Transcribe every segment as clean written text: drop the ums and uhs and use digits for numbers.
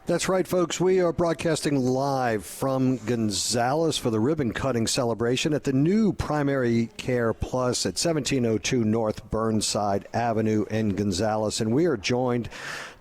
That's right, folks. We are broadcasting live from Gonzales for the ribbon-cutting celebration at the new Primary Care Plus at 1702 North Burnside Avenue in Gonzales. And we are joined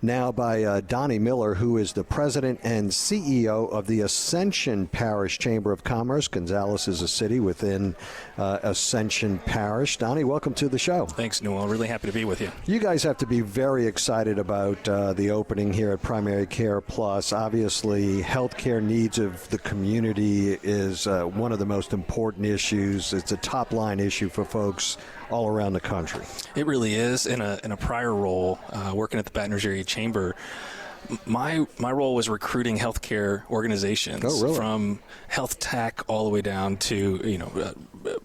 now by Donnie Miller, who is the president and CEO of the Ascension Parish Chamber of Commerce. Gonzales is a city within Ascension Parish. Donnie, welcome to the show. Thanks, Newell. Really happy to be with you. You guys have to be very excited about the opening here at Primary Care Plus. Obviously, healthcare needs of the community is one of the most important issues. It's a top-line issue for folks all around the country. It really is. In a prior role, working at the Baton Rouge Area Chamber, my role was recruiting healthcare organizations from health tech all the way down to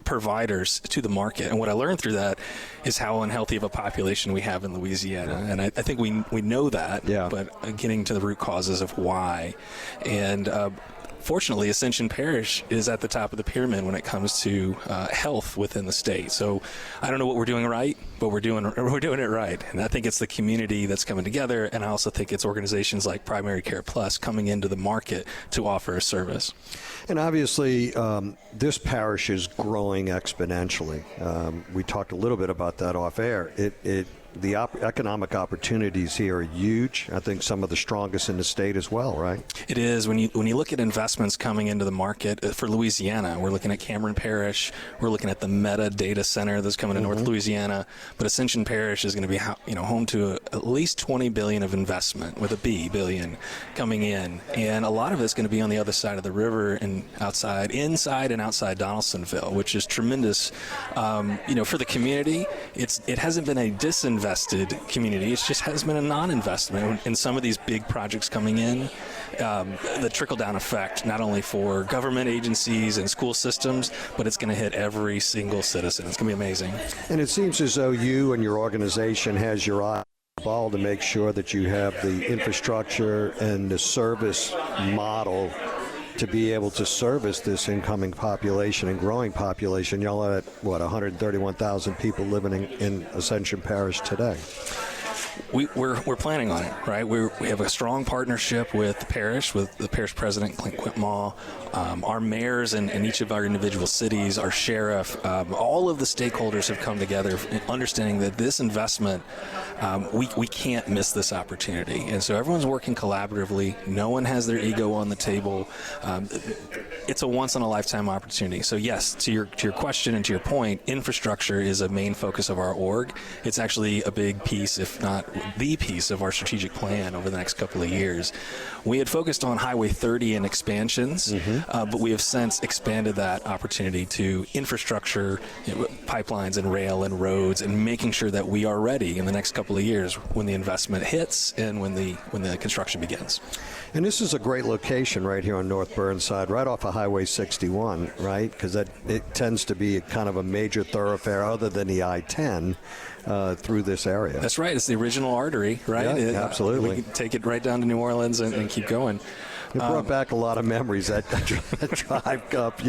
providers to the market. And what I learned through that is how unhealthy of a population we have in Louisiana. And I think we know that, but getting to the root causes of why. And fortunately, Ascension Parish is at the top of the pyramid when it comes to health within the state. So I don't know what we're doing right, but we're doing it right. And I think it's the community that's coming together, and I also think it's organizations like Primary Care Plus coming into the market to offer a service. And obviously, this parish is growing exponentially. We talked a little bit about that off air. The economic opportunities here are huge. I think some of the strongest in the state as well, right? It is. When you look at investments coming into the market for Louisiana, we're looking at Cameron Parish. We're looking at the Meta data center that's coming to North Louisiana. But Ascension Parish is going to be home to at least $20 billion of investment with a B billion coming in, and a lot of it's going to be on the other side of the river and inside and outside Donaldsonville, which is tremendous. For the community, it hasn't been a disinvested community. It just has been a non-investment in some of these big projects coming in. The trickle-down effect, not only for government agencies and school systems, but it's going to hit every single citizen. It's going to be amazing. And it seems as though you and your organization has your eye on the ball to make sure that you have the infrastructure and the service model to be able to service this incoming population and growing population. Y'all are at, 131,000 people living in Ascension Parish today. We're planning on it, right? We have a strong partnership with the parish president, Clint Quintmaw, our mayors in each of our individual cities, our sheriff, all of the stakeholders have come together understanding that this investment, we can't miss this opportunity. And so everyone's working collaboratively. No one has their ego on the table. It's a once-in-a-lifetime opportunity. So yes, to your question and to your point, infrastructure is a main focus of our org. It's actually a big piece, if not the piece, of our strategic plan over the next couple of years. We had focused on Highway 30 and expansions, but we have since expanded that opportunity to infrastructure, pipelines and rail and roads, and making sure that we are ready in the next couple of years when the investment hits and when the construction begins. And this is a great location right here on North Burnside, right off of Highway 61, right? Because it tends to be kind of a major thoroughfare other than the I-10 through this area. That's right. It's the original artery, right? Yeah, absolutely. We can take it right down to New Orleans and keep going. It brought back a lot of memories, that drive up,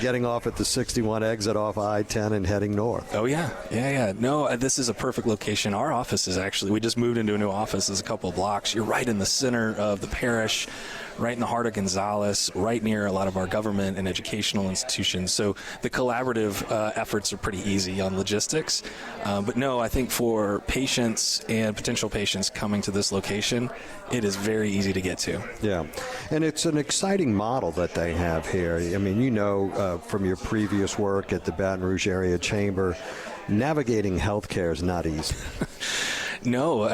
getting off at the 61 exit off I-10 and heading north. Oh, yeah. No, this is a perfect location. Our office is actually, we just moved into a new office. It's a couple of blocks. You're right in the center of the parish, right in the heart of Gonzales, right near a lot of our government and educational institutions. So the collaborative efforts are pretty easy on logistics. But no, I think for patients and potential patients coming to this location, it is very easy to get to. Yeah, and it's an exciting model that they have here. I mean, from your previous work at the Baton Rouge Area Chamber, navigating healthcare is not easy. No,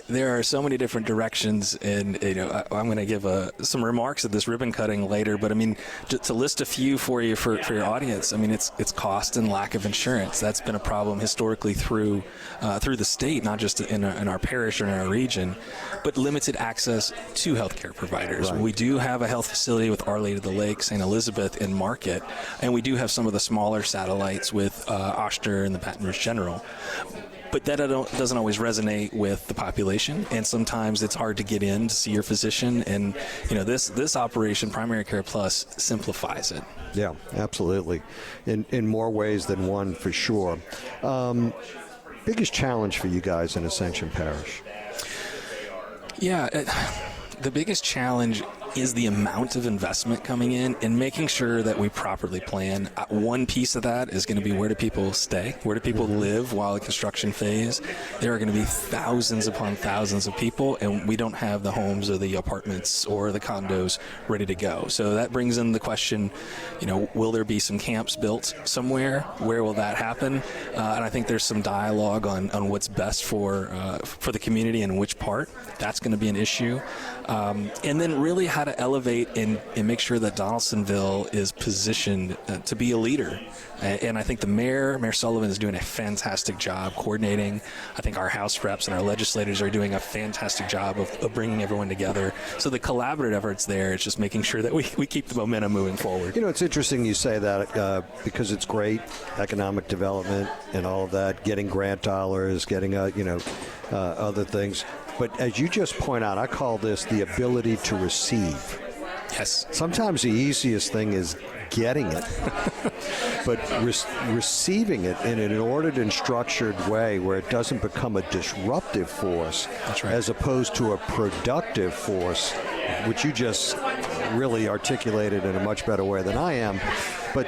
there are so many different directions, and I'm going to give some remarks at this ribbon cutting later. But I mean, to list a few for your audience, I mean, it's cost and lack of insurance. That's been a problem historically through the state, not just in our parish or in our region, but limited access to healthcare providers. Right. We do have a health facility with Our Lady of the Lake, St. Elizabeth, and Market, and we do have some of the smaller satellites with Oster and the Baton Rouge General. But that doesn't always resonate with the population, and sometimes it's hard to get in to see your physician. And this operation, Primary Care Plus, simplifies it. Yeah, absolutely, in more ways than one, for sure. Biggest challenge for you guys in Ascension Parish? Yeah. The biggest challenge is the amount of investment coming in and making sure that we properly plan. One piece of that is going to be, where do people stay? Where do people live while the construction phase? There are going to be thousands upon thousands of people, and we don't have the homes or the apartments or the condos ready to go. So that brings in the question, will there be some camps built somewhere? Where will that happen? And I think there's some dialogue on what's best for the community and which part. That's going to be an issue. And then really how to elevate and make sure that Donaldsonville is positioned to be a leader. And I think the Mayor Sullivan, is doing a fantastic job coordinating. I think our House reps and our legislators are doing a fantastic job of bringing everyone together. So the collaborative efforts there, it's just making sure that we keep the momentum moving forward. It's interesting you say that because it's great, economic development and all of that, getting grant dollars, getting, other things. But as you just point out, I call this the ability to receive. Yes. Sometimes the easiest thing is getting it, but receiving it in an ordered and structured way where it doesn't become a disruptive force. That's right. As opposed to a productive force, which you just really articulated in a much better way than I am. But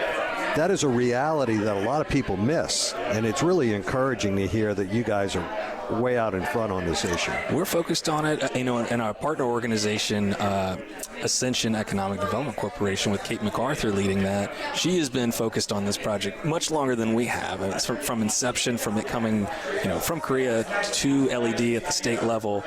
that is a reality that a lot of people miss, and it's really encouraging to hear that you guys are way out in front on this issue. We're focused on it, in our partner organization, Ascension Economic Development Corporation, with Kate MacArthur leading that. She has been focused on this project much longer than we have. It's from inception, from it coming, from Korea to LED at the state level,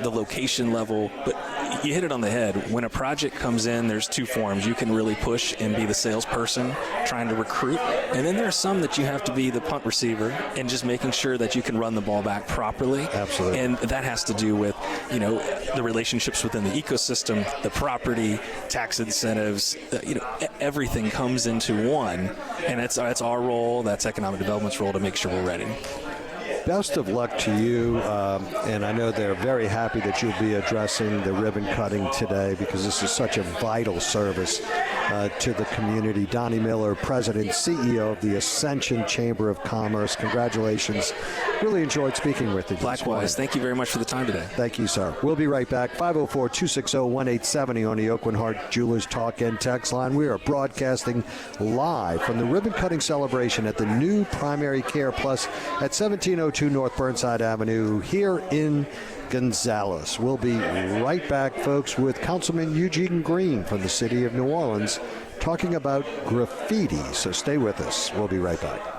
the location level. But you hit it on the head. When a project comes in, there's two forms. You can really push and be the salesperson trying to recruit, and then there are some that you have to be the punt receiver and just making sure that you can run the ball back properly. Absolutely. And that has to do with, the relationships within the ecosystem, the property, tax incentives, everything comes into one. And that's our role, that's economic development's role, to make sure we're ready. Best of luck to you, and I know they're very happy that you'll be addressing the ribbon cutting today, because this is such a vital service to the community. Donnie Miller, President, CEO of the Ascension Chamber of Commerce. Congratulations. Really enjoyed speaking with you. Likewise. Thank you very much for the time today. Thank you, sir. We'll be right back. 504-260-1870 on the Oakland Heart Jewelers Talk and Text line. We are broadcasting live from the ribbon cutting celebration at the new Primary Care Plus at 1702 North Burnside Avenue here in Gonzales. We'll be right back, folks, with Councilman Eugene Green from the city of New Orleans talking about graffiti. So stay with us. We'll be right back.